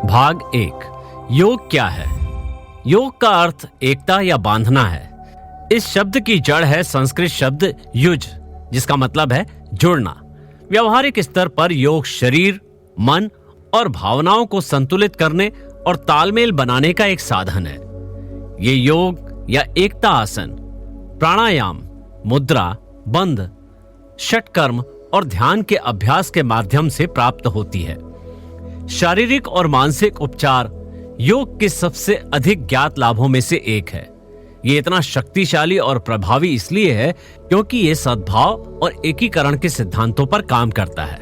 भाग 1। योग क्या है? योग का अर्थ एकता या बांधना है। इस शब्द की जड़ है संस्कृत शब्द युज, जिसका मतलब है जुड़ना। व्यवहारिक स्तर पर योग शरीर, मन और भावनाओं को संतुलित करने और तालमेल बनाने का एक साधन है। ये योग या एकता आसन, प्राणायाम, मुद्रा, बंध, षटकर्म और ध्यान के अभ्यास के माध्यम से प्राप्त होती है। शारीरिक और मानसिक उपचार योग के सबसे अधिक ज्ञात लाभों में से एक है। ये इतना शक्तिशाली और प्रभावी इसलिए है क्योंकि ये सद्भाव और एकीकरण के सिद्धांतों पर काम करता है।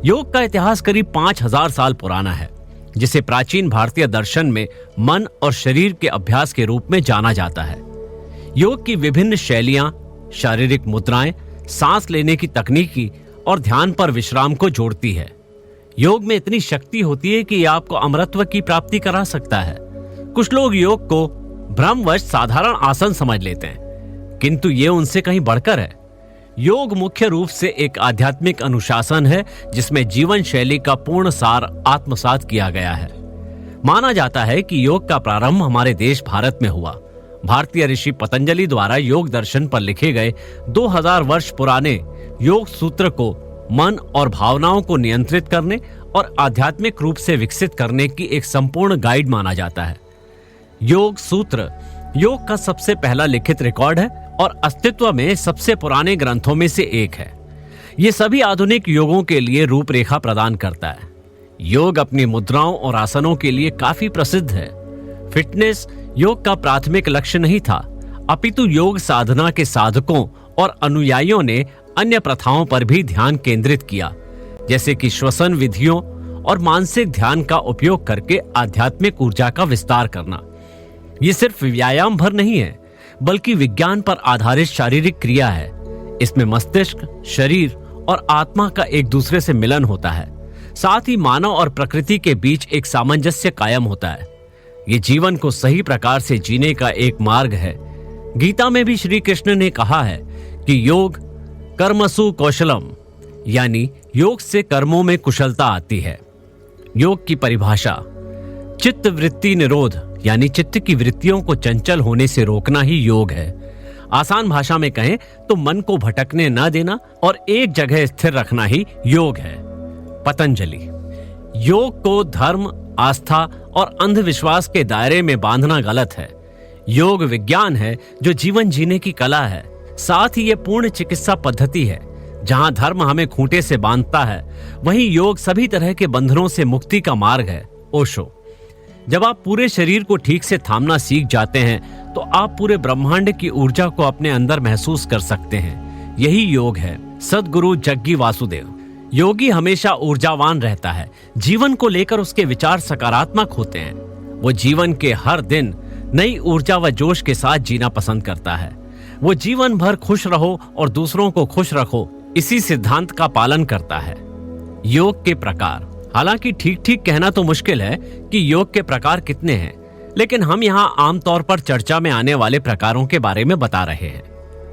योग का इतिहास करीब 5000 साल पुराना है, जिसे प्राचीन भारतीय दर्शन में मन और शरीर के अभ्यास के रूप में जाना जाता है। योग की विभिन्न शैलियां, शारीरिक मुद्राएं, सांस लेने की तकनीकी और ध्यान पर विश्राम को जोड़ती है। योग में इतनी शक्ति होती है कि यह आपको अमरत्व की प्राप्ति करा सकता है। कुछ लोग योग को भ्रमवश साधारण आसन समझ लेते हैं, किंतु ये उनसे कहीं बढ़कर है। योग मुख्य रूप से एक आध्यात्मिक अनुशासन है, जिसमें जीवन शैली का पूर्ण सार आत्मसात किया गया है। माना जाता है कि योग का प्रारंभ हमारे देश भारत में हुआ। भारतीय ऋषि पतंजलि द्वारा योग दर्शन पर लिखे गए 2000 वर्ष पुराने योग सूत्र को मन और भावनाओं को नियंत्रित करने और आध्यात्मिक रूप से विकसित करने की एक संपूर्ण गाइड माना जाता है। योग सूत्र योग का सबसे पहला लिखित रिकॉर्ड है और अस्तित्व में सबसे पुराने ग्रंथों में से एक है। ये सभी आधुनिक योगों के लिए रूपरेखा प्रदान करता है। योग अपनी मुद्राओं और आसनों के लिए काफी प्रसिद्ध है। फिटनेस योग का प्राथमिक लक्ष्य नहीं था, अपितु योग साधना के साधकों और अनुयायियों ने अन्य प्रथाओं पर भी ध्यान केंद्रित किया, जैसे कि श्वसन विधियों और मानसिक ध्यान का उपयोग करके आध्यात्मिक ऊर्जा का विस्तार करना। ये सिर्फ व्यायाम भर नहीं है, बल्कि विज्ञान पर आधारित शारीरिक क्रिया है। इसमें मस्तिष्क, शरीर और आत्मा का एक दूसरे से मिलन होता है। साथ ही मानव और प्रकृति के बीच एक सामंजस्य कायम होता है। ये जीवन को सही प्रकार से जीने का एक मार्ग है। गीता में भी श्री कृष्ण ने कहा है कि योग कर्मसु कौशलम, यानी योग से कर्मों में कुशलता आती है। योग की परिभाषा चित्त वृत्ति निरोध, यानी चित्त की वृत्तियों को चंचल होने से रोकना ही योग है। आसान भाषा में कहें तो मन को भटकने न देना और एक जगह स्थिर रखना ही योग है। पतंजलि योग को धर्म, आस्था और अंधविश्वास के दायरे में बांधना गलत है। योग विज्ञान है जो जीवन जीने की कला है। साथ ही ये पूर्ण चिकित्सा पद्धति है। जहां धर्म हमें खूंटे से बांधता है, वहीं योग सभी तरह के बंधनों से मुक्ति का मार्ग है। ओशो जब आप पूरे शरीर को ठीक से थामना सीख जाते हैं तो आप पूरे ब्रह्मांड की ऊर्जा को अपने अंदर महसूस कर सकते हैं। यही योग है। सद्गुरु जग्गी वासुदेव योगी हमेशा ऊर्जावान रहता है। जीवन को लेकर उसके विचार सकारात्मक होते हैं। वो जीवन के हर दिन नई ऊर्जा व जोश के साथ जीना पसंद करता है। वो जीवन भर खुश रहो और दूसरों को खुश रखो, इसी सिद्धांत का पालन करता है। योग के प्रकार, हालांकि ठीक ठीक कहना तो मुश्किल है कि योग के प्रकार कितने हैं, लेकिन हम यहाँ आमतौर पर चर्चा में आने वाले प्रकारों के बारे में बता रहे हैं।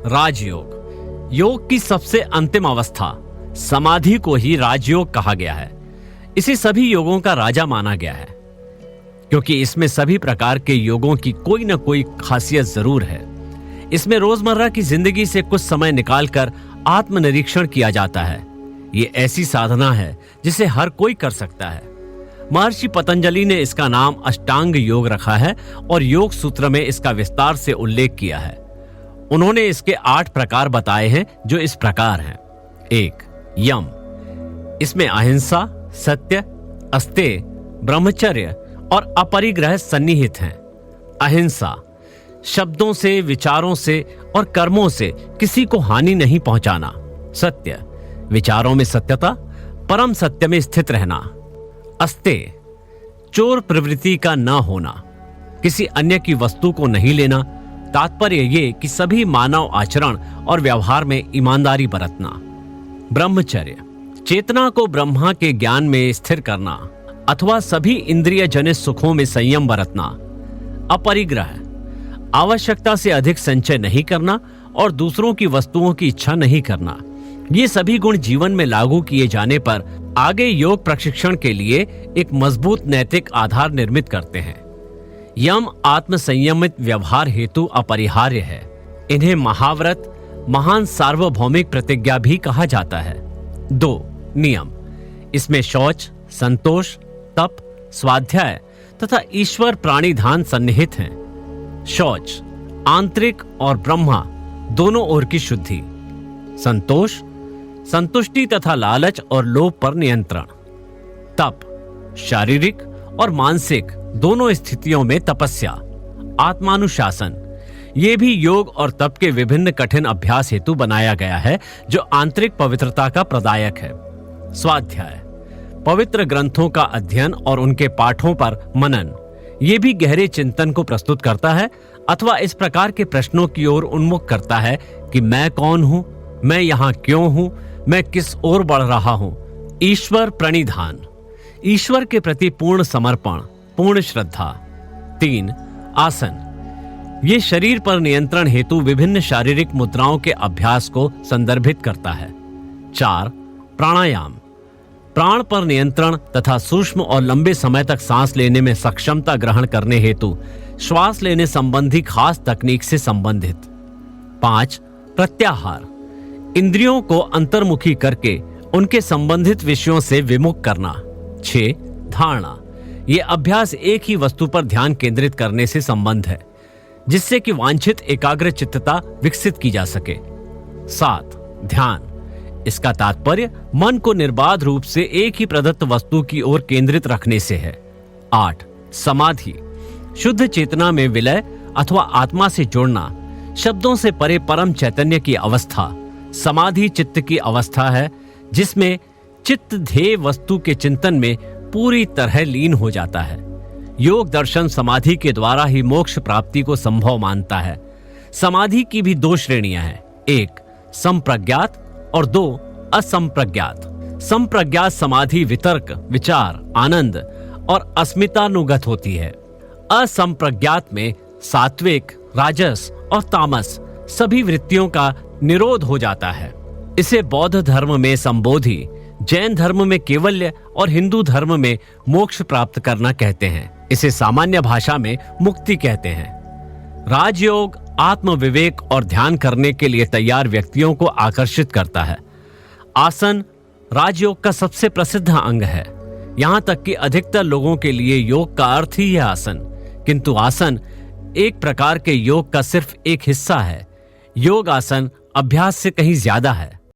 राजयोग योग की सबसे अंतिम अवस्था, समाधि को ही राजयोग कहा गया है। इसे सभी योगों का राजा माना गया है, क्योंकि इसमें सभी प्रकार के योगों की कोई न कोई खासियत जरूर है। इसमें रोजमर्रा की जिंदगी से कुछ समय निकालकर आत्मनिरीक्षण किया जाता है। ये ऐसी साधना है जिसे हर कोई कर सकता है। महर्षि पतंजलि ने इसका नाम अष्टांग योग रखा है और योग सूत्र में इसका विस्तार से उल्लेख किया है। उन्होंने इसके 8 प्रकार बताए हैं, जो इस प्रकार हैं। 1. यम, इसमें अहिंसा, सत्य, अस्तेय, ब्रह्मचर्य और अपरिग्रह सन्निहित हैं। अहिंसा शब्दों से, विचारों से और कर्मों से किसी को हानि नहीं पहुंचाना। सत्य विचारों में सत्यता, परम सत्य में स्थित रहना। अस्तेय चोर प्रवृत्ति का न होना, किसी अन्य की वस्तु को नहीं लेना। तात्पर्य ये कि सभी मानव आचरण और व्यवहार में ईमानदारी बरतना। ब्रह्मचर्य चेतना को ब्रह्मा के ज्ञान में स्थिर करना अथवा सभी इंद्रिय जनित सुखों में संयम बरतना। अपरिग्रह आवश्यकता से अधिक संचय नहीं करना और दूसरों की वस्तुओं की इच्छा नहीं करना। ये सभी गुण जीवन में लागू किए जाने पर आगे योग प्रशिक्षण के लिए एक मजबूत नैतिक आधार निर्मित करते हैं। यम आत्म संयमित व्यवहार हेतु अपरिहार्य है। इन्हें महाव्रत, महान सार्वभौमिक प्रतिज्ञा भी कहा जाता है। 2. नियम। इसमें शौच, संतोष, तप, स्वाध्याय तथा ईश्वर प्राणिधान सन्निहित हैं। शौच, आंतरिक और ब्रह्मा दोनों ओर की शुद्धि। संतोष, संतुष्टि तथा लालच और लोभ पर नियंत्रण। तप, शारीरिक और मानसिक दोनों स्थितियों में तपस्या। आत्मानुशासन, ये भी योग और तप के विभिन्न कठिन अभ्यास हेतु बनाया गया है, जो आंतरिक पवित्रता का प्रदायक है। स्वाध्याय, पवित्र ग्रंथों का अध्ययन और उनके पाठों पर मनन, ये भी गहरे चिंतन को प्रस्तुत करता है अथवा इस प्रकार के प्रश्नों की ओर उन्मुख करता है कि मैं कौन हूं, मैं यहाँ क्यों हूं, मैं किस ओर बढ़ रहा हूं। ईश्वर प्रणिधान, ईश्वर के प्रति पूर्ण समर्पण, पूर्ण श्रद्धा। 3. आसन, ये शरीर पर नियंत्रण हेतु विभिन्न शारीरिक मुद्राओं के अभ्यास को संदर्भित करता है। 4. प्राणायाम, प्राण पर नियंत्रण तथा सूक्ष्म और लंबे समय तक सांस लेने में सक्षमता ग्रहण करने हेतु श्वास लेने संबंधी खास तकनीक से संबंधित। 5. प्रत्याहार, इंद्रियों को अंतर्मुखी करके उनके संबंधित विषयों से विमुख करना। 6. धारणा, ये अभ्यास एक ही वस्तु पर ध्यान केंद्रित करने से संबंध है, जिससे कि वांछित एकाग्र चित्तता विकसित की जा सके। 7. ध्यान, इसका तात्पर्य मन को निर्बाध रूप से एक ही प्रदत्त वस्तु की ओर केंद्रित रखने से है। 8. समाधि, शुद्ध चेतना में विलय अथवा आत्मा से जुड़ना, शब्दों से परे परम चैतन्य की अवस्था। समाधि चित्त की अवस्था है जिसमें चित्त ध्येय वस्तु के चिंतन में पूरी तरह लीन हो जाता है। योग दर्शन समाधि के द्वारा ही मोक्ष प्राप्ति को संभव मानता है। समाधि की भी 2 श्रेणियां हैं, 1. संप्रज्ञात और 2. असंप्रज्ञात। संप्रज्ञात समाधि वितर्क, विचार, आनंद और अस्मितानुगत होती है। असंप्रज्ञात में सात्विक, राजस और तामस सभी वृत्तियों का निरोध हो जाता है। इसे बौद्ध धर्म में संबोधि, जैन धर्म में केवल्य और हिंदू धर्म में मोक्ष प्राप्त करना कहते हैं। इसे सामान्य भाषा में मुक्ति कहते हैं। राजयोग आत्म विवेक और ध्यान करने के लिए तैयार व्यक्तियों को आकर्षित करता है। आसन राजयोग का सबसे प्रसिद्ध अंग है। यहां तक कि अधिकतर लोगों के लिए योग का अर्थ ही है आसन, किंतु आसन एक प्रकार के योग का सिर्फ एक हिस्सा है। योग आसन अभ्यास से कहीं ज्यादा है।